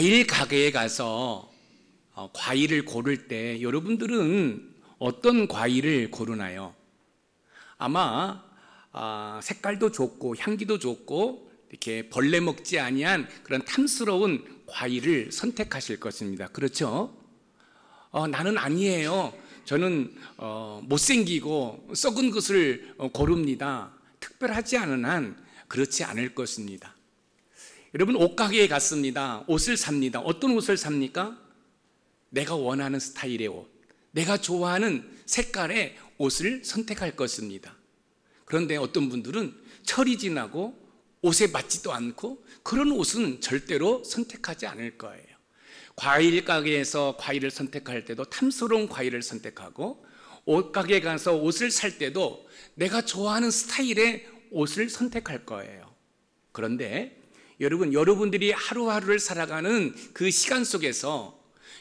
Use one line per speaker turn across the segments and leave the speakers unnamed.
과일 가게에 가서 과일을 고를 때 여러분들은 어떤 과일을 고르나요? 아마 색깔도 좋고 향기도 좋고 이렇게 벌레 먹지 아니한 그런 탐스러운 과일을 선택하실 것입니다. 그렇죠? 나는 아니에요. 저는 못생기고 썩은 것을 고릅니다. 특별하지 않은 한 그렇지 않을 것입니다. 여러분, 옷가게에 갔습니다. 옷을 삽니다. 어떤 옷을 삽니까? 내가 원하는 스타일의 옷, 내가 좋아하는 색깔의 옷을 선택할 것입니다. 그런데 어떤 분들은 철이 지나고 옷에 맞지도 않고 그런 옷은 절대로 선택하지 않을 거예요. 과일 가게에서 과일을 선택할 때도 탐스러운 과일을 선택하고, 옷가게에 가서 옷을 살 때도 내가 좋아하는 스타일의 옷을 선택할 거예요. 그런데 여러분들이 하루하루를 살아가는 그 시간 속에서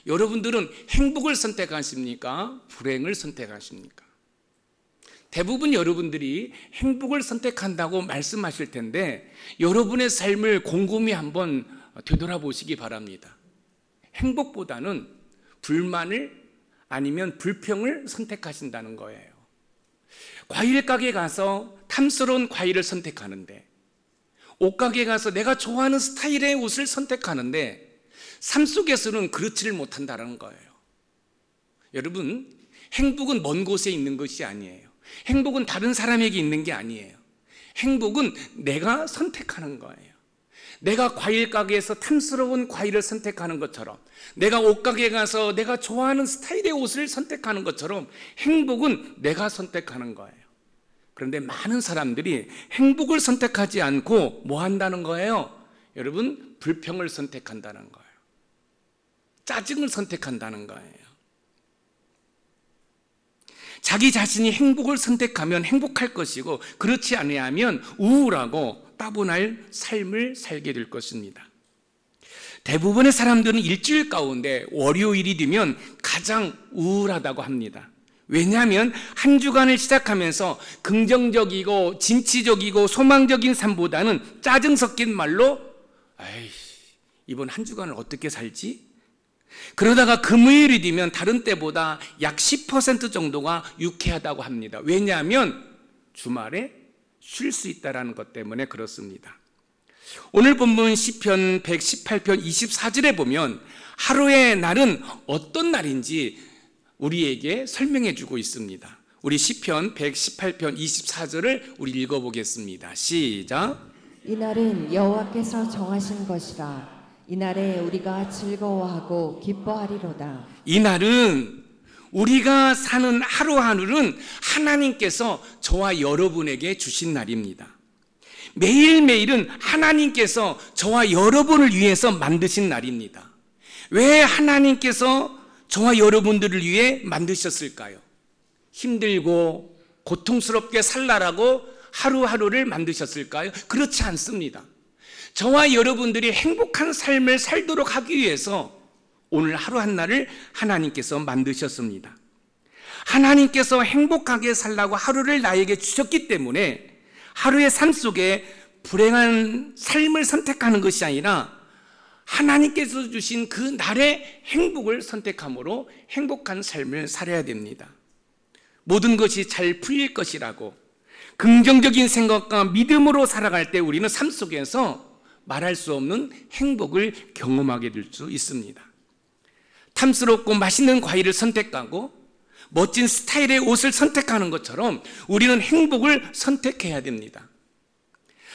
여러분들은 행복을 선택하십니까? 불행을 선택하십니까? 대부분 여러분들이 행복을 선택한다고 말씀하실 텐데 여러분의 삶을 곰곰이 한번 되돌아보시기 바랍니다. 행복보다는 불만을 아니면 불평을 선택하신다는 거예요. 과일 가게에 가서 탐스러운 과일을 선택하는데, 옷가게에 가서 내가 좋아하는 스타일의 옷을 선택하는데 삶 속에서는 그렇지를 못한다는 거예요. 여러분, 행복은 먼 곳에 있는 것이 아니에요. 행복은 다른 사람에게 있는 게 아니에요. 행복은 내가 선택하는 거예요. 내가 과일 가게에서 탐스러운 과일을 선택하는 것처럼, 내가 옷가게에 가서 내가 좋아하는 스타일의 옷을 선택하는 것처럼 행복은 내가 선택하는 거예요. 그런데 많은 사람들이 행복을 선택하지 않고 뭐 한다는 거예요? 여러분, 불평을 선택한다는 거예요. 짜증을 선택한다는 거예요. 자기 자신이 행복을 선택하면 행복할 것이고, 그렇지 아니하면 우울하고 따분할 삶을 살게 될 것입니다. 대부분의 사람들은 일주일 가운데 월요일이 되면 가장 우울하다고 합니다. 왜냐하면 한 주간을 시작하면서 긍정적이고 진취적이고 소망적인 삶보다는 짜증 섞인 말로 이번 한 주간을 어떻게 살지? 그러다가 금요일이 되면 다른 때보다 약 10% 정도가 유쾌하다고 합니다. 왜냐하면 주말에 쉴 수 있다는 것 때문에 그렇습니다. 오늘 본문 시편 118편 24절에 보면 하루의 날은 어떤 날인지 우리에게 설명해 주고 있습니다. 우리 시편 118편 24절을 우리 읽어보겠습니다. 시작.
이 날은 여호와께서 정하신 것이라. 이 날에 우리가 즐거워하고 기뻐하리로다.
이 날은, 우리가 사는 하루하루는 하나님께서 저와 여러분에게 주신 날입니다. 매일매일은 하나님께서 저와 여러분을 위해서 만드신 날입니다. 왜 하나님께서 저와 여러분들을 위해 만드셨을까요? 힘들고 고통스럽게 살라라고 하루하루를 만드셨을까요? 그렇지 않습니다. 저와 여러분들이 행복한 삶을 살도록 하기 위해서 오늘 하루 한날을 하나님께서 만드셨습니다. 하나님께서 행복하게 살라고 하루를 나에게 주셨기 때문에 하루의 삶 속에 불행한 삶을 선택하는 것이 아니라 하나님께서 주신 그 날의 행복을 선택함으로 행복한 삶을 살아야 됩니다. 모든 것이 잘 풀릴 것이라고 긍정적인 생각과 믿음으로 살아갈 때 우리는 삶 속에서 말할 수 없는 행복을 경험하게 될 수 있습니다. 탐스럽고 맛있는 과일을 선택하고 멋진 스타일의 옷을 선택하는 것처럼 우리는 행복을 선택해야 됩니다.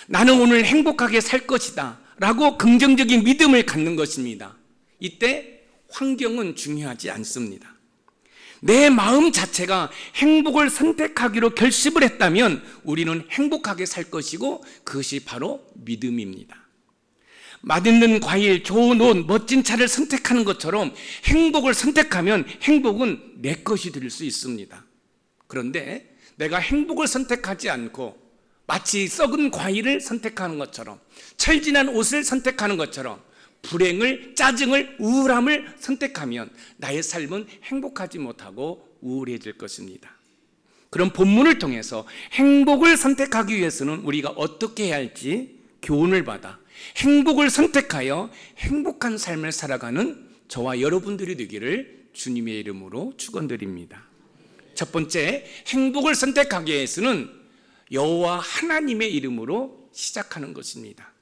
나는 오늘 행복하게 살 것이다 라고 긍정적인 믿음을 갖는 것입니다. 이때 환경은 중요하지 않습니다. 내 마음 자체가 행복을 선택하기로 결심을 했다면 우리는 행복하게 살 것이고, 그것이 바로 믿음입니다. 맛있는 과일, 좋은 옷, 멋진 차를 선택하는 것처럼 행복을 선택하면 행복은 내 것이 될 수 있습니다. 그런데 내가 행복을 선택하지 않고 마치 썩은 과일을 선택하는 것처럼, 철진한 옷을 선택하는 것처럼 불행을, 짜증을, 우울함을 선택하면 나의 삶은 행복하지 못하고 우울해질 것입니다. 그럼 본문을 통해서 행복을 선택하기 위해서는 우리가 어떻게 해야 할지 교훈을 받아 행복을 선택하여 행복한 삶을 살아가는 저와 여러분들이 되기를 주님의 이름으로 축원드립니다. 첫 번째, 행복을 선택하기 위해서는 여호와 하나님의 이름으로 시작하는 것입니다.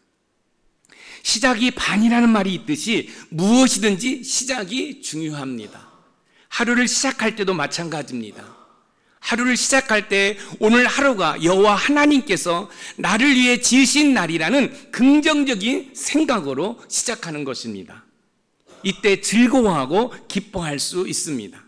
시작이 반이라는 말이 있듯이 무엇이든지 시작이 중요합니다. 하루를 시작할 때도 마찬가지입니다. 하루를 시작할 때 오늘 하루가 여호와 하나님께서 나를 위해 지으신 날이라는 긍정적인 생각으로 시작하는 것입니다. 이때 즐거워하고 기뻐할 수 있습니다.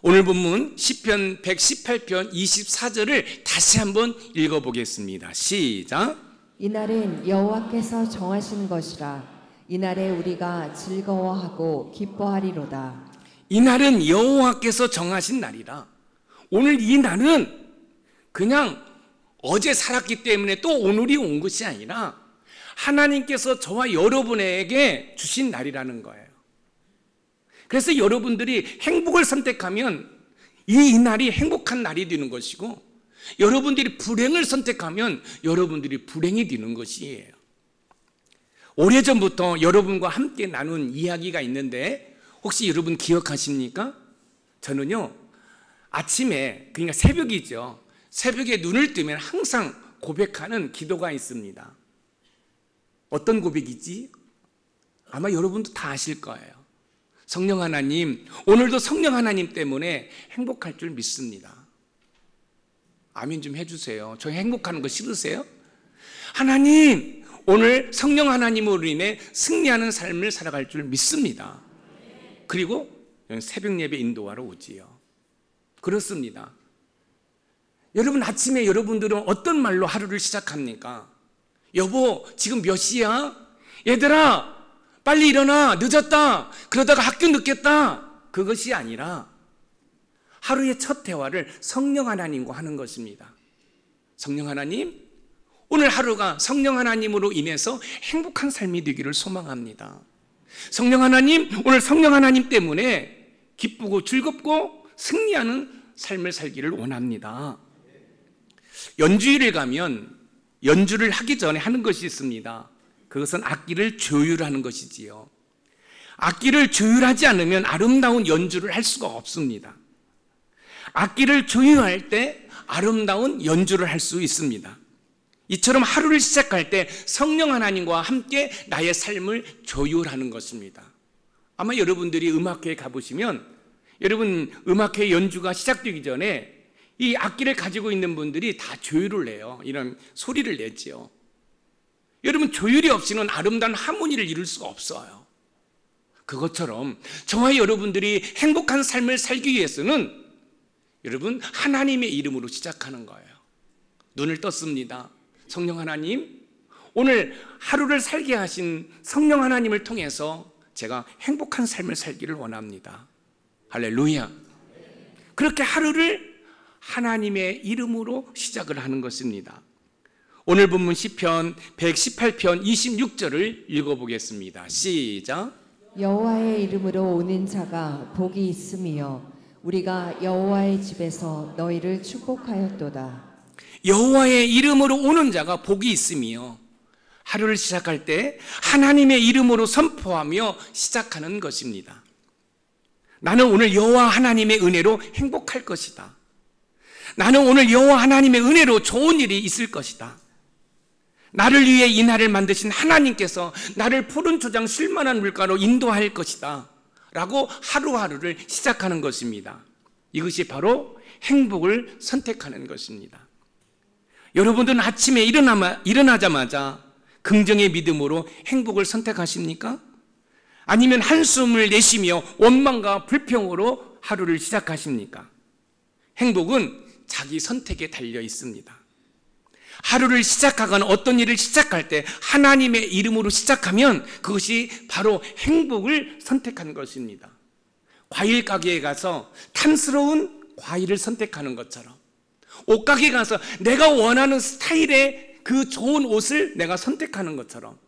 오늘 본문 시편 118편 24절을 다시 한번 읽어보겠습니다. 시작.
이날은 여호와께서 정하신 것이라. 이날에 우리가 즐거워하고 기뻐하리로다.
이날은 여호와께서 정하신 날이라. 오늘 이 날은 그냥 어제 살았기 때문에 또 오늘이 온 것이 아니라 하나님께서 저와 여러분에게 주신 날이라는 거예요. 그래서 여러분들이 행복을 선택하면 이 날이 행복한 날이 되는 것이고, 여러분들이 불행을 선택하면 여러분들이 불행이 되는 것이에요. 오래전부터 여러분과 함께 나눈 이야기가 있는데 혹시 여러분 기억하십니까? 저는요, 아침에, 그러니까 새벽이죠. 새벽에 눈을 뜨면 항상 고백하는 기도가 있습니다. 어떤 고백이지? 아마 여러분도 다 아실 거예요. 성령 하나님, 오늘도 성령 하나님 때문에 행복할 줄 믿습니다. 아멘 좀 해주세요. 저 행복하는 거 싫으세요? 하나님, 오늘 성령 하나님으로 인해 승리하는 삶을 살아갈 줄 믿습니다. 그리고 새벽 예배 인도하러 오지요. 그렇습니다. 여러분, 아침에 여러분들은 어떤 말로 하루를 시작합니까? 여보, 지금 몇 시야? 얘들아, 빨리 일어나. 늦었다. 그러다가 학교 늦겠다. 그것이 아니라 하루의 첫 대화를 성령 하나님과 하는 것입니다. 성령 하나님, 오늘 하루가 성령 하나님으로 인해서 행복한 삶이 되기를 소망합니다. 성령 하나님, 오늘 성령 하나님 때문에 기쁘고 즐겁고 승리하는 삶을 살기를 원합니다. 연주회를 가면 연주를 하기 전에 하는 것이 있습니다. 그것은 악기를 조율하는 것이지요. 악기를 조율하지 않으면 아름다운 연주를 할 수가 없습니다. 악기를 조율할 때 아름다운 연주를 할 수 있습니다. 이처럼 하루를 시작할 때 성령 하나님과 함께 나의 삶을 조율하는 것입니다. 아마 여러분들이 음악회에 가보시면 여러분 음악회 연주가 시작되기 전에 이 악기를 가지고 있는 분들이 다 조율을 해요. 이런 소리를 내지요. 여러분, 조율이 없이는 아름다운 하모니를 이룰 수가 없어요. 그것처럼 저와 여러분들이 행복한 삶을 살기 위해서는 여러분, 하나님의 이름으로 시작하는 거예요. 눈을 떴습니다. 성령 하나님, 오늘 하루를 살게 하신 성령 하나님을 통해서 제가 행복한 삶을 살기를 원합니다. 할렐루야. 그렇게 하루를 하나님의 이름으로 시작을 하는 것입니다. 오늘 본문 시편 118편 26절을 읽어보겠습니다. 시작.
여호와의 이름으로 오는 자가 복이 있으며 우리가 여호와의 집에서 너희를 축복하였도다.
여호와의 이름으로 오는 자가 복이 있으며, 하루를 시작할 때 하나님의 이름으로 선포하며 시작하는 것입니다. 나는 오늘 여호와 하나님의 은혜로 행복할 것이다. 나는 오늘 여호와 하나님의 은혜로 좋은 일이 있을 것이다. 나를 위해 이 날을 만드신 하나님께서 나를 푸른 초장 쉴만한 물가로 인도할 것이다 라고 하루하루를 시작하는 것입니다. 이것이 바로 행복을 선택하는 것입니다. 여러분들은 아침에 일어나자마자 긍정의 믿음으로 행복을 선택하십니까? 아니면 한숨을 내쉬며 원망과 불평으로 하루를 시작하십니까? 행복은 자기 선택에 달려 있습니다. 하루를 시작하거나 어떤 일을 시작할 때 하나님의 이름으로 시작하면 그것이 바로 행복을 선택한 것입니다. 과일 가게에 가서 탐스러운 과일을 선택하는 것처럼, 옷가게에 가서 내가 원하는 스타일의 그 좋은 옷을 내가 선택하는 것처럼,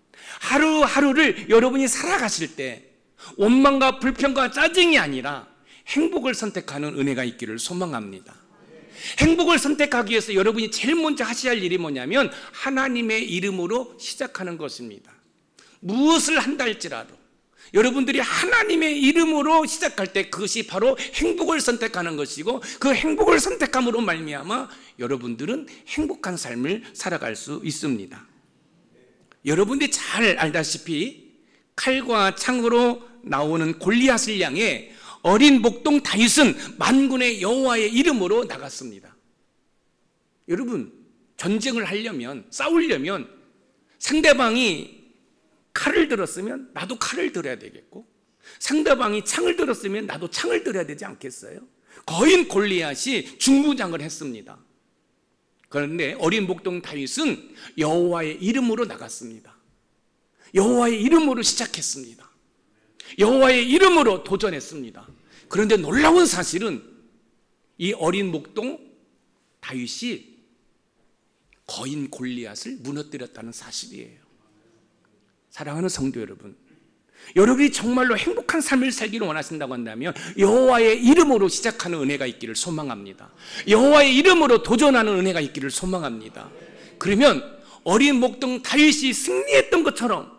하루하루를 여러분이 살아가실 때 원망과 불평과 짜증이 아니라 행복을 선택하는 은혜가 있기를 소망합니다. 행복을 선택하기 위해서 여러분이 제일 먼저 하셔야 할 일이 뭐냐면 하나님의 이름으로 시작하는 것입니다. 무엇을 한다 할지라도 여러분들이 하나님의 이름으로 시작할 때 그것이 바로 행복을 선택하는 것이고, 그 행복을 선택함으로 말미암아 여러분들은 행복한 삶을 살아갈 수 있습니다. 여러분들이 잘 알다시피 칼과 창으로 나오는 골리앗을 향해 어린 목동 다윗은 만군의 여호와의 이름으로 나갔습니다. 여러분, 전쟁을 하려면, 싸우려면 상대방이 칼을 들었으면 나도 칼을 들어야 되겠고, 상대방이 창을 들었으면 나도 창을 들어야 되지 않겠어요? 거인 골리앗이 중무장을 했습니다. 그런데 어린 목동 다윗은 여호와의 이름으로 나갔습니다. 여호와의 이름으로 시작했습니다. 여호와의 이름으로 도전했습니다. 그런데 놀라운 사실은 이 어린 목동 다윗이 거인 골리앗을 무너뜨렸다는 사실이에요. 사랑하는 성도 여러분, 여러분이 정말로 행복한 삶을 살기를 원하신다고 한다면 여호와의 이름으로 시작하는 은혜가 있기를 소망합니다. 여호와의 이름으로 도전하는 은혜가 있기를 소망합니다. 그러면 어린 목동 다윗이 승리했던 것처럼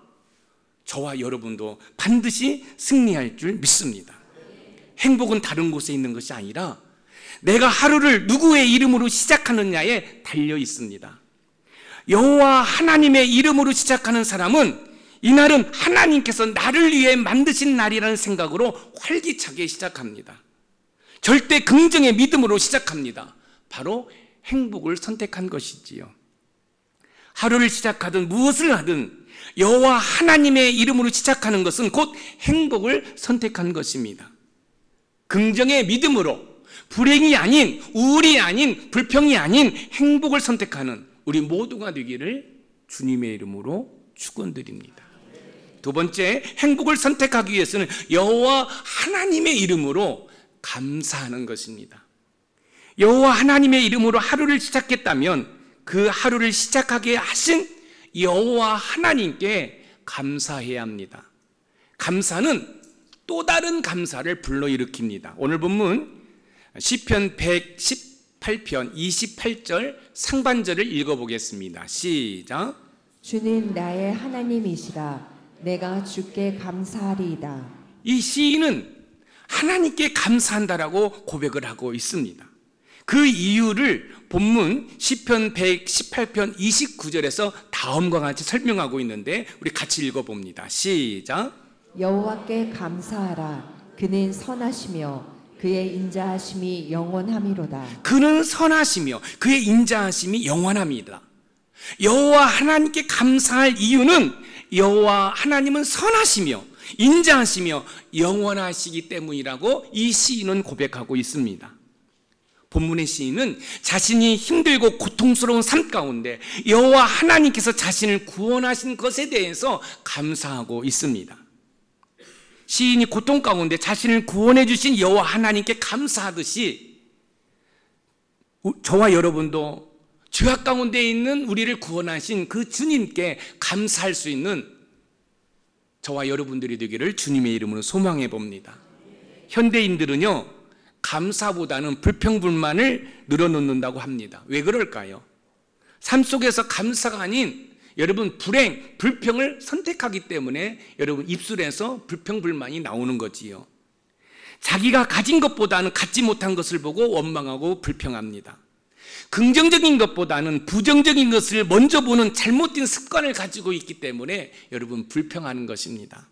저와 여러분도 반드시 승리할 줄 믿습니다. 행복은 다른 곳에 있는 것이 아니라 내가 하루를 누구의 이름으로 시작하느냐에 달려 있습니다. 여호와 하나님의 이름으로 시작하는 사람은 이날은 하나님께서 나를 위해 만드신 날이라는 생각으로 활기차게 시작합니다. 절대 긍정의 믿음으로 시작합니다. 바로 행복을 선택한 것이지요. 하루를 시작하든 무엇을 하든 여호와 하나님의 이름으로 시작하는 것은 곧 행복을 선택한 것입니다. 긍정의 믿음으로 불행이 아닌, 우울이 아닌, 불평이 아닌 행복을 선택하는 우리 모두가 되기를 주님의 이름으로 축원드립니다. 두 번째, 행복을 선택하기 위해서는 여호와 하나님의 이름으로 감사하는 것입니다. 여호와 하나님의 이름으로 하루를 시작했다면 그 하루를 시작하게 하신 여호와 하나님께 감사해야 합니다. 감사는 또 다른 감사를 불러일으킵니다. 오늘 본문 시편 118편 28절 상반절을 읽어보겠습니다. 시작.
주는 나의 하나님이시라. 내가 주께 감사하리이다.
이 시인은 하나님께 감사한다라고 고백을 하고 있습니다. 그 이유를 본문 시편 118편 29절에서 다음과 같이 설명하고 있는데 우리 같이 읽어봅니다. 시작.
여호와께 감사하라. 그는 선하시며 그의 인자하심이 영원함이로다.
그는 선하시며 그의 인자하심이 영원합니다. 여호와 하나님께 감사할 이유는 여호와 하나님은 선하시며 인자하시며 영원하시기 때문이라고 이 시인은 고백하고 있습니다. 본문의 시인은 자신이 힘들고 고통스러운 삶 가운데 여호와 하나님께서 자신을 구원하신 것에 대해서 감사하고 있습니다. 시인이 고통 가운데 자신을 구원해 주신 여호와 하나님께 감사하듯이 저와 여러분도 죄악 가운데 있는 우리를 구원하신 그 주님께 감사할 수 있는 저와 여러분들이 되기를 주님의 이름으로 소망해 봅니다. 현대인들은요, 감사보다는 불평불만을 늘어놓는다고 합니다. 왜 그럴까요? 삶 속에서 감사가 아닌 여러분 불행, 불평을 선택하기 때문에 여러분 입술에서 불평불만이 나오는 거지요. 자기가 가진 것보다는 갖지 못한 것을 보고 원망하고 불평합니다. 긍정적인 것보다는 부정적인 것을 먼저 보는 잘못된 습관을 가지고 있기 때문에 여러분 불평하는 것입니다.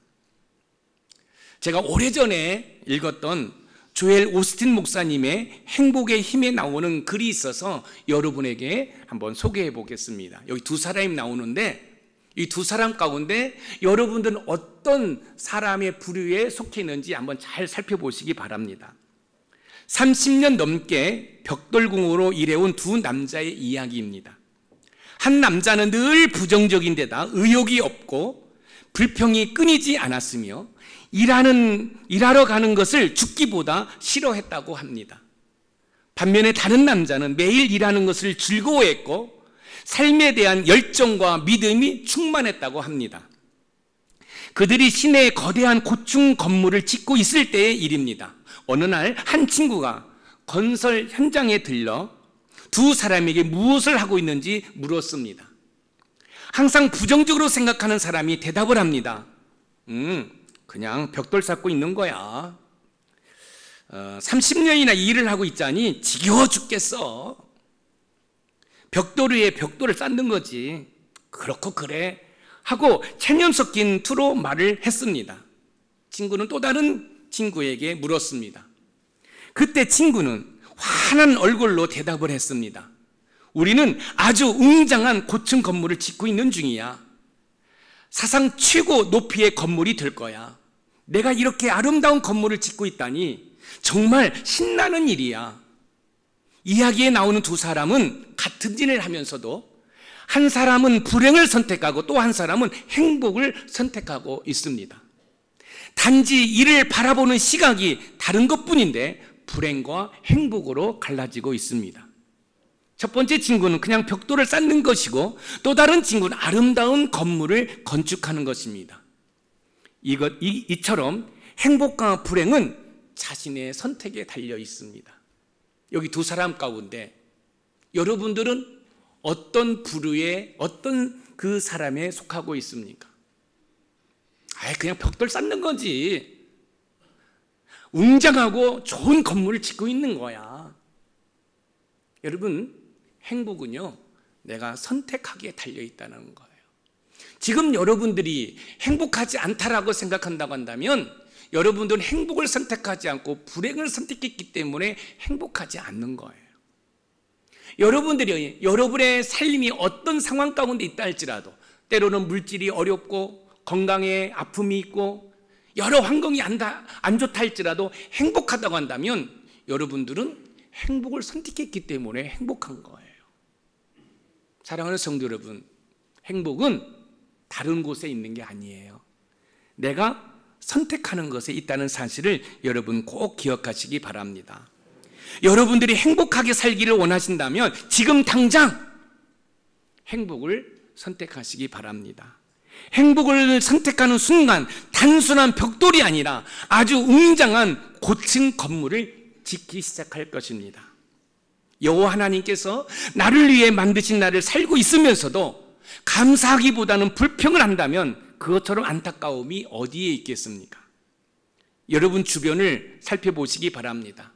제가 오래전에 읽었던 조엘 오스틴 목사님의 행복의 힘에 나오는 글이 있어서 여러분에게 한번 소개해 보겠습니다. 여기 두 사람이 나오는데 이 두 사람 가운데 여러분들은 어떤 사람의 부류에 속해 있는지 한번 잘 살펴보시기 바랍니다. 30년 넘게 벽돌궁으로 일해온 두 남자의 이야기입니다. 한 남자는 늘 부정적인 데다 의욕이 없고 불평이 끊이지 않았으며 일하러 가는 것을 죽기보다 싫어했다고 합니다. 반면에 다른 남자는 매일 일하는 것을 즐거워했고 삶에 대한 열정과 믿음이 충만했다고 합니다. 그들이 시내에 거대한 고층 건물을 짓고 있을 때의 일입니다. 어느 날 한 친구가 건설 현장에 들러 두 사람에게 무엇을 하고 있는지 물었습니다. 항상 부정적으로 생각하는 사람이 대답을 합니다. 그냥 벽돌 쌓고 있는 거야. 30년이나 일을 하고 있자니 지겨워 죽겠어. 벽돌 위에 벽돌을 쌓는 거지. 그렇고 그래 하고 체념 섞인 투로 말을 했습니다. 친구는 또 다른 친구에게 물었습니다. 그때 친구는 환한 얼굴로 대답을 했습니다. 우리는 아주 웅장한 고층 건물을 짓고 있는 중이야. 사상 최고 높이의 건물이 될 거야. 내가 이렇게 아름다운 건물을 짓고 있다니 정말 신나는 일이야. 이야기에 나오는 두 사람은 같은 일을 하면서도 한 사람은 불행을 선택하고 또 한 사람은 행복을 선택하고 있습니다. 단지 이를 바라보는 시각이 다른 것뿐인데 불행과 행복으로 갈라지고 있습니다. 첫 번째 친구는 그냥 벽돌을 쌓는 것이고 또 다른 친구는 아름다운 건물을 건축하는 것입니다. 이처럼 행복과 불행은 자신의 선택에 달려 있습니다. 여기 두 사람 가운데 여러분들은 어떤 부류의 어떤 그 사람에 속하고 있습니까? 그냥 벽돌 쌓는 거지. 웅장하고 좋은 건물을 짓고 있는 거야. 여러분, 행복은요, 내가 선택하기에 달려 있다는 거예요. 지금 여러분들이 행복하지 않다라고 생각한다고 한다면 여러분들은 행복을 선택하지 않고 불행을 선택했기 때문에 행복하지 않는 거예요. 여러분들이 여러분의 삶이 어떤 상황 가운데 있다 할지라도 때로는 물질이 어렵고 건강에 아픔이 있고 여러 환경이 안 좋다 할지라도 행복하다고 한다면 여러분들은 행복을 선택했기 때문에 행복한 거예요. 사랑하는 성도 여러분, 행복은 다른 곳에 있는 게 아니에요. 내가 선택하는 것에 있다는 사실을 여러분 꼭 기억하시기 바랍니다. 여러분들이 행복하게 살기를 원하신다면 지금 당장 행복을 선택하시기 바랍니다. 행복을 선택하는 순간 단순한 벽돌이 아니라 아주 웅장한 고층 건물을 짓기 시작할 것입니다. 여호와 하나님께서 나를 위해 만드신 나를 살고 있으면서도 감사하기보다는 불평을 한다면 그것처럼 안타까움이 어디에 있겠습니까? 여러분 주변을 살펴보시기 바랍니다.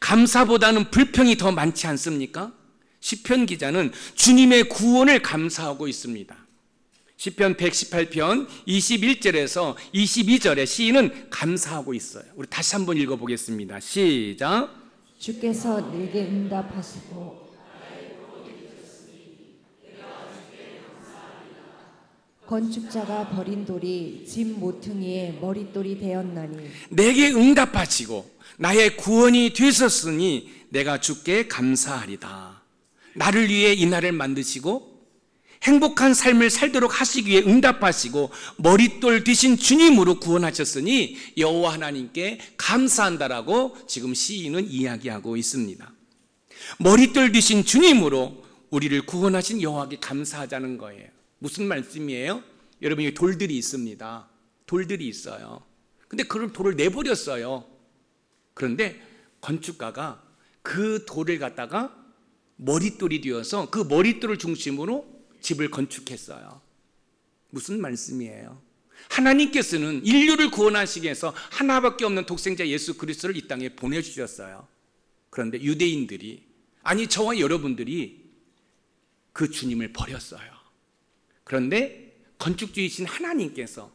감사보다는 불평이 더 많지 않습니까? 시편 기자는 주님의 구원을 감사하고 있습니다. 시편 118편 21절에서 22절에 시인은 감사하고 있어요. 우리 다시 한번 읽어보겠습니다. 시작.
주께서 내게 응답하시고 건축자가 버린 돌이 집 모퉁이의 머릿돌이 되었나니
내게 응답하시고 나의 구원이 되셨으니 내가 주께 감사하리다. 나를 위해 이 날을 만드시고 행복한 삶을 살도록 하시기 위해 응답하시고 머릿돌 되신 주님으로 구원하셨으니 여호와 하나님께 감사한다라고 지금 시인은 이야기하고 있습니다. 머릿돌 되신 주님으로 우리를 구원하신 여호와께 감사하자는 거예요. 무슨 말씀이에요? 여러분, 여기 돌들이 있습니다. 돌들이 있어요. 근데 그걸 돌을 내버렸어요. 그런데 건축가가 그 돌을 갖다가 머릿돌이 되어서 그 머릿돌을 중심으로 집을 건축했어요. 무슨 말씀이에요? 하나님께서는 인류를 구원하시기 위해서 하나밖에 없는 독생자 예수 그리스도를 이 땅에 보내주셨어요. 그런데 유대인들이, 아니 저와 여러분들이 그 주님을 버렸어요. 그런데 건축주이신 하나님께서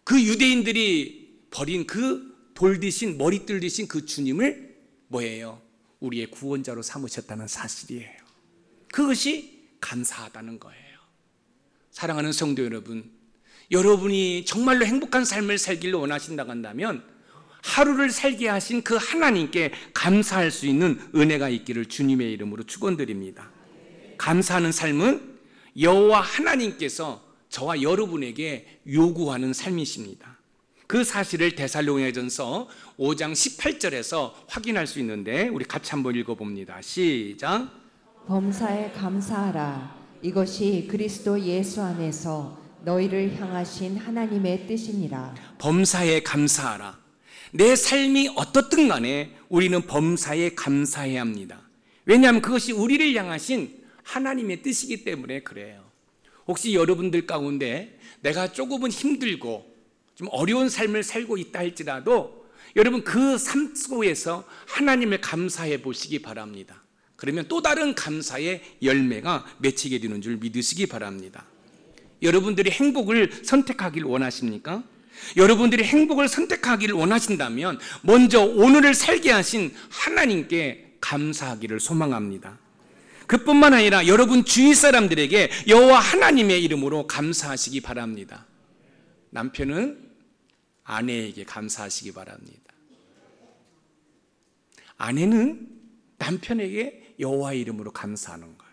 그 유대인들이 버린 그 돌 드신 머릿돌 드신 그 주님을 뭐예요? 우리의 구원자로 삼으셨다는 사실이에요. 그것이 감사하다는 거예요. 사랑하는 성도 여러분, 여러분이 정말로 행복한 삶을 살기를 원하신다고 한다면 하루를 살게 하신 그 하나님께 감사할 수 있는 은혜가 있기를 주님의 이름으로 축원드립니다. 감사하는 삶은 여호와 하나님께서 저와 여러분에게 요구하는 삶이십니다. 그 사실을 데살로니가전서 5장 18절에서 확인할 수 있는데 우리 같이 한번 읽어봅니다. 시작.
범사에 감사하라. 이것이 그리스도 예수 안에서 너희를 향하신 하나님의 뜻이니라.
범사에 감사하라. 내 삶이 어떻든 간에 우리는 범사에 감사해야 합니다. 왜냐하면 그것이 우리를 향하신 하나님의 뜻이기 때문에 그래요. 혹시 여러분들 가운데 내가 조금은 힘들고 좀 어려운 삶을 살고 있다 할지라도 여러분 그 삶 속에서 하나님을 감사해 보시기 바랍니다. 그러면 또 다른 감사의 열매가 맺히게 되는 줄 믿으시기 바랍니다. 여러분들이 행복을 선택하기를 원하십니까? 여러분들이 행복을 선택하기를 원하신다면 먼저 오늘을 살게 하신 하나님께 감사하기를 소망합니다. 그뿐만 아니라 여러분 주위 사람들에게 여호와 하나님의 이름으로 감사하시기 바랍니다. 남편은 아내에게 감사하시기 바랍니다. 아내는 남편에게 여호와의 이름으로 감사하는 거예요.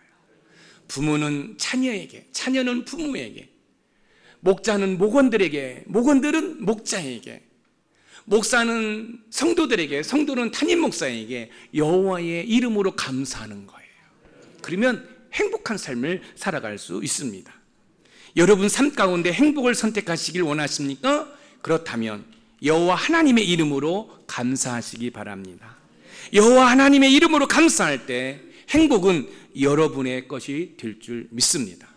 부모는 자녀에게, 자녀는 부모에게, 목자는 목원들에게, 목원들은 목자에게, 목사는 성도들에게, 성도는 담임 목사에게 여호와의 이름으로 감사하는 거예요. 그러면 행복한 삶을 살아갈 수 있습니다. 여러분 삶 가운데 행복을 선택하시길 원하십니까? 그렇다면 여호와 하나님의 이름으로 감사하시기 바랍니다. 여호와 하나님의 이름으로 감사할 때 행복은 여러분의 것이 될 줄 믿습니다.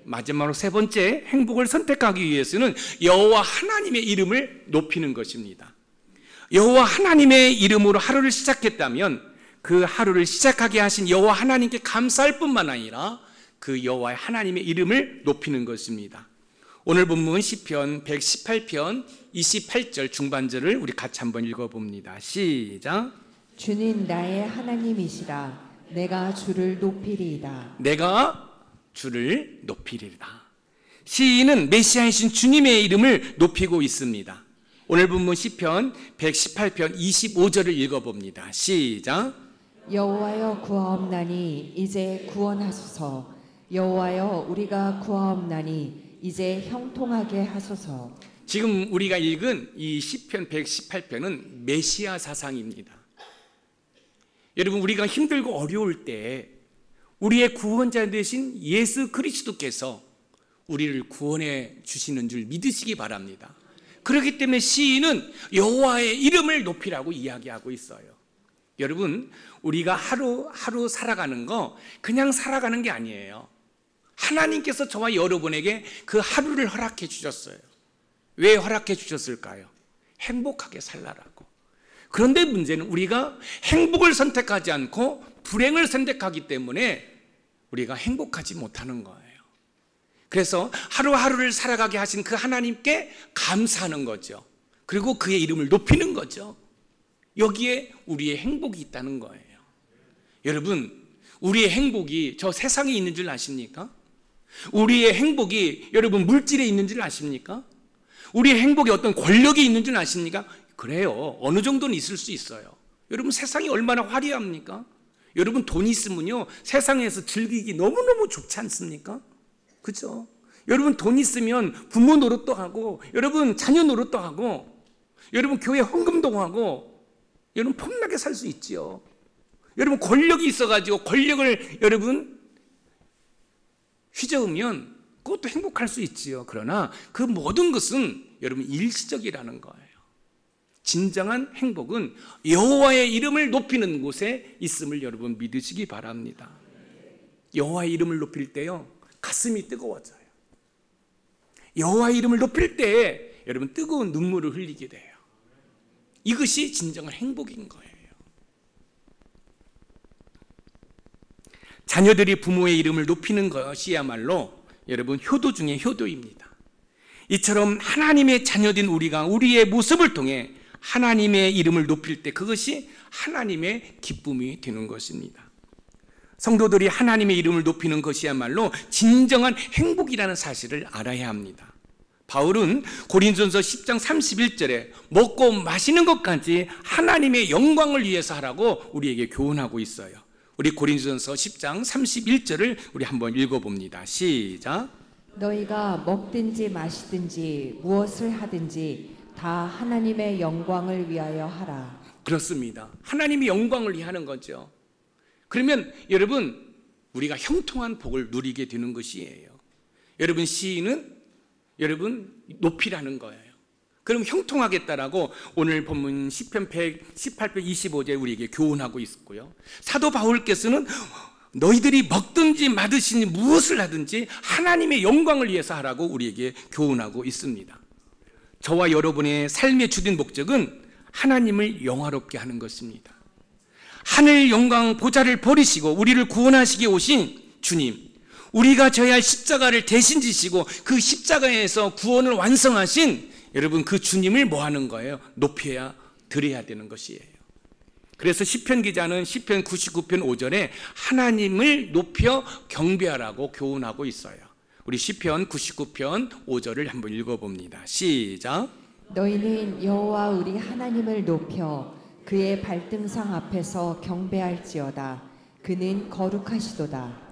마지막으로 세 번째, 행복을 선택하기 위해서는 여호와 하나님의 이름을 높이는 것입니다. 여호와 하나님의 이름으로 하루를 시작했다면 그 하루를 시작하게 하신 여호와 하나님께 감사할 뿐만 아니라 그 여호와 하나님의 이름을 높이는 것입니다. 오늘 본문 시편 118편 28절 중반절을 우리 같이 한번 읽어봅니다. 시작.
주는 나의 하나님이시라. 내가 주를 높이리이다.
내가 주를 높이리이다. 시인은 메시아이신 주님의 이름을 높이고 있습니다. 오늘 본문 시편 118편 25절을 읽어봅니다. 시작.
여호와여 구하옵나니 이제 구원하소서. 여호와여 우리가 구하옵나니 이제 형통하게 하소서.
지금 우리가 읽은 이 시편 118편은 메시아 사상입니다. 여러분 우리가 힘들고 어려울 때 우리의 구원자 되신 예수 그리스도께서 우리를 구원해 주시는 줄 믿으시기 바랍니다. 그렇기 때문에 시인은 여호와의 이름을 높이라고 이야기하고 있어요. 여러분 우리가 하루하루 살아가는 거 그냥 살아가는 게 아니에요. 하나님께서 저와 여러분에게 그 하루를 허락해 주셨어요. 왜 허락해 주셨을까요? 행복하게 살라라고. 그런데 문제는 우리가 행복을 선택하지 않고 불행을 선택하기 때문에 우리가 행복하지 못하는 거예요. 그래서 하루하루를 살아가게 하신 그 하나님께 감사하는 거죠. 그리고 그의 이름을 높이는 거죠. 여기에 우리의 행복이 있다는 거예요. 여러분 우리의 행복이 저 세상에 있는 줄 아십니까? 우리의 행복이 여러분 물질에 있는 줄 아십니까? 우리의 행복이 어떤 권력이 있는 줄 아십니까? 그래요. 어느 정도는 있을 수 있어요. 여러분 세상이 얼마나 화려합니까? 여러분 돈 있으면요 세상에서 즐기기 너무너무 좋지 않습니까? 그죠? 여러분 돈 있으면 부모 노릇도 하고 여러분 자녀 노릇도 하고 여러분 교회 헌금도 하고 여러분 폼나게 살 수 있지요. 여러분 권력이 있어가지고 권력을 여러분 휘저으면 그것도 행복할 수 있지요. 그러나 그 모든 것은 여러분 일시적이라는 거예요. 진정한 행복은 여호와의 이름을 높이는 곳에 있음을 여러분 믿으시기 바랍니다. 여호와의 이름을 높일 때요 가슴이 뜨거워져요. 여호와의 이름을 높일 때 여러분 뜨거운 눈물을 흘리게 돼요. 이것이 진정한 행복인 거예요. 자녀들이 부모의 이름을 높이는 것이야말로 여러분 효도 중에 효도입니다. 이처럼 하나님의 자녀된 우리가 우리의 모습을 통해 하나님의 이름을 높일 때 그것이 하나님의 기쁨이 되는 것입니다. 성도들이 하나님의 이름을 높이는 것이야말로 진정한 행복이라는 사실을 알아야 합니다. 바울은 고린도전서 10장 31절에 먹고 마시는 것까지 하나님의 영광을 위해서 하라고 우리에게 교훈하고 있어요. 우리 고린도전서 10장 31절을 우리 한번 읽어봅니다. 시작.
너희가 먹든지 마시든지 무엇을 하든지 다 하나님의 영광을 위하여 하라.
그렇습니다. 하나님의 영광을 위해 하는 거죠. 그러면 여러분 우리가 형통한 복을 누리게 되는 것이에요. 여러분 시인은 여러분 높이라는 거예요. 그럼 형통하겠다라고 오늘 본문 시편 118편 25절에 우리에게 교훈하고 있고요. 사도 바울께서는 너희들이 먹든지 마든지 무엇을 하든지 하나님의 영광을 위해서 하라고 우리에게 교훈하고 있습니다. 저와 여러분의 삶의 주된 목적은 하나님을 영화롭게 하는 것입니다. 하늘 영광 보좌를 버리시고 우리를 구원하시기 오신 주님, 우리가 져야 할 십자가를 대신 지시고 그 십자가에서 구원을 완성하신 여러분 그 주님을 뭐 하는 거예요? 높여야 드려야 되는 것이에요. 그래서 시편 기자는 시편 99편 5절에 하나님을 높여 경배하라고 교훈하고 있어요. 우리 시편 99편 5절을 한번 읽어봅니다. 시작.
너희는 여호와 우리 하나님을 높여 그의 발등상 앞에서 경배할지어다. 그는 거룩하시도다.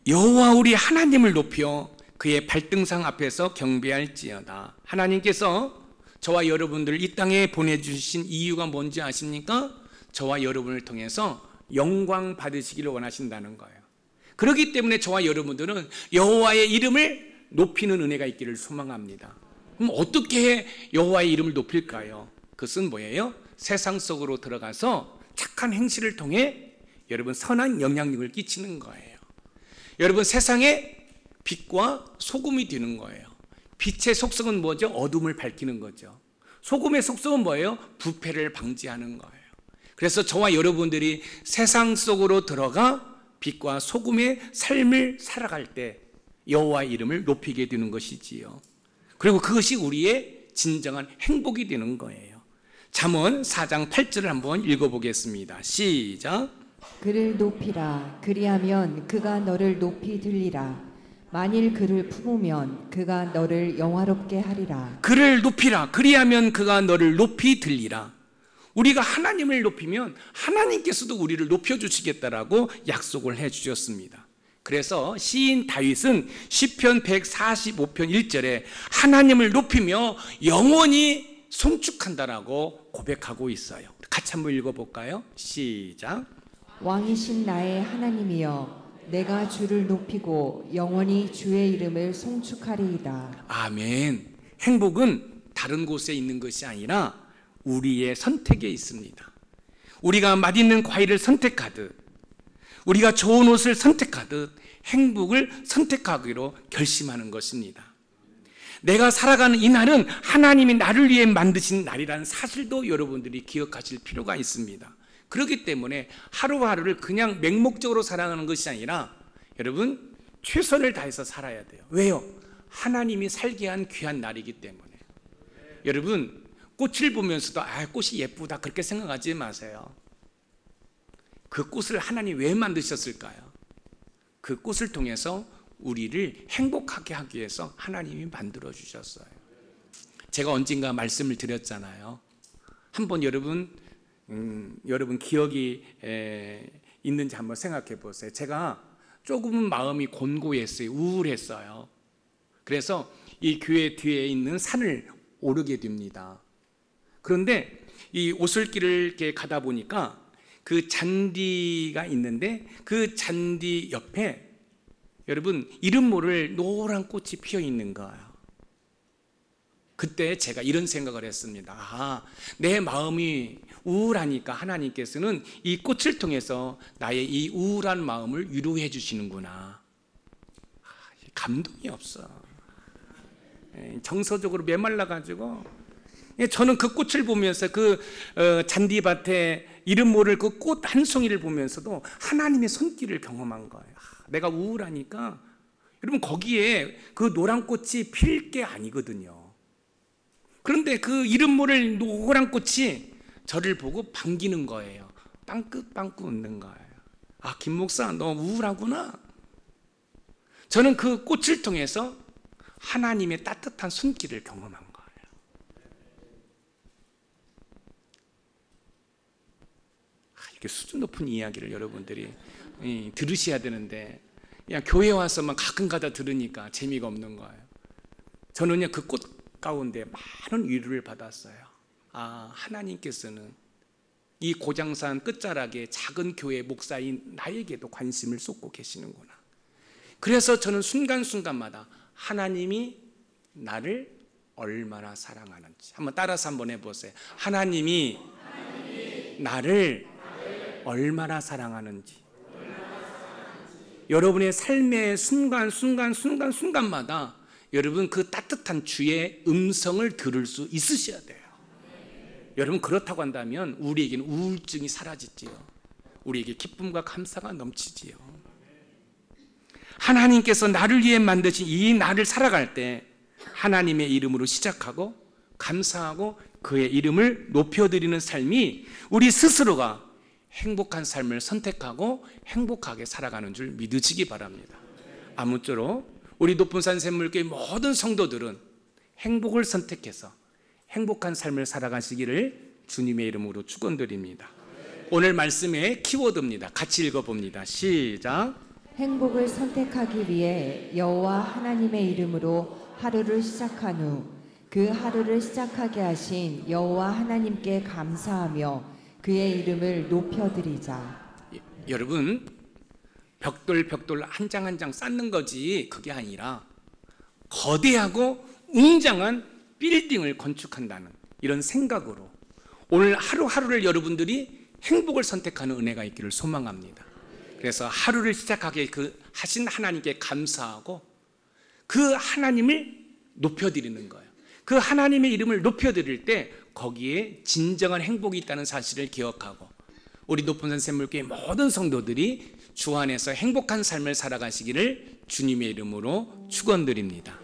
여호와 우리 하나님을 높여 그의 발등상 앞에서 경배할지어다. 하나님께서 저와 여러분들을 이 땅에 보내주신 이유가 뭔지 아십니까? 저와 여러분을 통해서 영광 받으시기를 원하신다는 거예요. 그렇기 때문에 저와 여러분들은 여호와의 이름을 높이는 은혜가 있기를 소망합니다. 그럼 어떻게 여호와의 이름을 높일까요? 그것은 뭐예요? 세상 속으로 들어가서 착한 행실을 통해 여러분 선한 영향력을 끼치는 거예요. 여러분 세상에 빛과 소금이 되는 거예요. 빛의 속성은 뭐죠? 어둠을 밝히는 거죠. 소금의 속성은 뭐예요? 부패를 방지하는 거예요. 그래서 저와 여러분들이 세상 속으로 들어가 빛과 소금의 삶을 살아갈 때 여호와의 이름을 높이게 되는 것이지요. 그리고 그것이 우리의 진정한 행복이 되는 거예요. 잠언 4장 8절을 한번 읽어보겠습니다. 시작.
그를 높이라. 그리하면 그가 너를 높이 들리라. 만일 그를 품으면 그가 너를 영화롭게 하리라.
그를 높이라. 그리하면 그가 너를 높이 들리라. 우리가 하나님을 높이면 하나님께서도 우리를 높여주시겠다라고 약속을 해주셨습니다. 그래서 시인 다윗은 시편 145편 1절에 하나님을 높이며 영원히 송축한다라고 고백하고 있어요. 같이 한번 읽어볼까요? 시작.
왕이신 나의 하나님이여, 내가 주를 높이고 영원히 주의 이름을 송축하리이다.
아멘. 행복은 다른 곳에 있는 것이 아니라 우리의 선택에 있습니다. 우리가 맛있는 과일을 선택하듯, 우리가 좋은 옷을 선택하듯 행복을 선택하기로 결심하는 것입니다. 내가 살아가는 이 날은 하나님이 나를 위해 만드신 날이라는 사실도 여러분들이 기억하실 필요가 있습니다. 그렇기 때문에 하루하루를 그냥 맹목적으로 살아가는 것이 아니라 여러분 최선을 다해서 살아야 돼요. 왜요? 하나님이 살게 한 귀한 날이기 때문에. 여러분 꽃을 보면서도 꽃이 예쁘다 그렇게 생각하지 마세요. 그 꽃을 하나님 왜 만드셨을까요? 그 꽃을 통해서 우리를 행복하게 하기 위해서 하나님이 만들어 주셨어요. 제가 언젠가 말씀을 드렸잖아요. 한번 여러분 기억이 있는지 한번 생각해 보세요. 제가 조금은 마음이 곤고했어요. 우울했어요. 그래서 이 교회 뒤에 있는 산을 오르게 됩니다. 그런데 이 오솔길을 이렇게 가다 보니까 그 잔디가 있는데 그 잔디 옆에 여러분 이름 모를 노란 꽃이 피어 있는 거예요. 그때 제가 이런 생각을 했습니다. 내 마음이 우울하니까 하나님께서는 이 꽃을 통해서 나의 이 우울한 마음을 위로해 주시는구나. 감동이 없어. 정서적으로 메말라가지고 저는 그 꽃을 보면서 그 잔디밭에 이름 모를 그 꽃 한 송이를 보면서도 하나님의 손길을 경험한 거예요. 내가 우울하니까 여러분 거기에 그 노란 꽃이 필 게 아니거든요. 그런데 그 이름 모를 노란 꽃이 저를 보고 반기는 거예요. 빵긋빵긋 웃는 거예요. 김 목사 너 우울하구나. 저는 그 꽃을 통해서 하나님의 따뜻한 손길을 경험한 거예요. 이렇게 수준 높은 이야기를 여러분들이 들으셔야 되는데 그냥 교회 와서만 가끔가다 들으니까 재미가 없는 거예요. 저는요 그 꽃 가운데 많은 위로를 받았어요. 하나님께서는 이 고장산 끝자락에 작은 교회 목사인 나에게도 관심을 쏟고 계시는구나. 그래서 저는 순간순간마다 하나님이 나를 얼마나 사랑하는지 한번 따라서 한번 해보세요. 하나님이 나를 얼마나 사랑하는지. 여러분의 삶의 순간마다 여러분 그 따뜻한 주의 음성을 들을 수 있으셔야 돼요. 여러분 그렇다고 한다면 우리에게는 우울증이 사라지지요. 우리에게 기쁨과 감사가 넘치지요. 하나님께서 나를 위해 만드신 이 나를 살아갈 때 하나님의 이름으로 시작하고 감사하고 그의 이름을 높여드리는 삶이 우리 스스로가 행복한 삶을 선택하고 행복하게 살아가는 줄 믿으시기 바랍니다. 아무쪼록 우리 높은산 샘물교회 모든 성도들은 행복을 선택해서 행복한 삶을 살아가시기를 주님의 이름으로 축원드립니다. 오늘 말씀의 키워드입니다. 같이 읽어봅니다. 시작.
행복을 선택하기 위해 여호와 하나님의 이름으로 하루를 시작한 후 그 하루를 시작하게 하신 여호와 하나님께 감사하며 그의 이름을 높여드리자.
여러분 벽돌 한 장 한 장 쌓는 거지 그게 아니라 거대하고 웅장한 빌딩을 건축한다는 이런 생각으로 오늘 하루하루를 여러분들이 행복을 선택하는 은혜가 있기를 소망합니다. 그래서 하루를 시작하게 하신 하나님께 감사하고 그 하나님을 높여드리는 거예요. 그 하나님의 이름을 높여드릴 때 거기에 진정한 행복이 있다는 사실을 기억하고 우리 높은산 샘물교회 모든 성도들이 주 안에서 행복한 삶을 살아가시기를 주님의 이름으로 축원드립니다.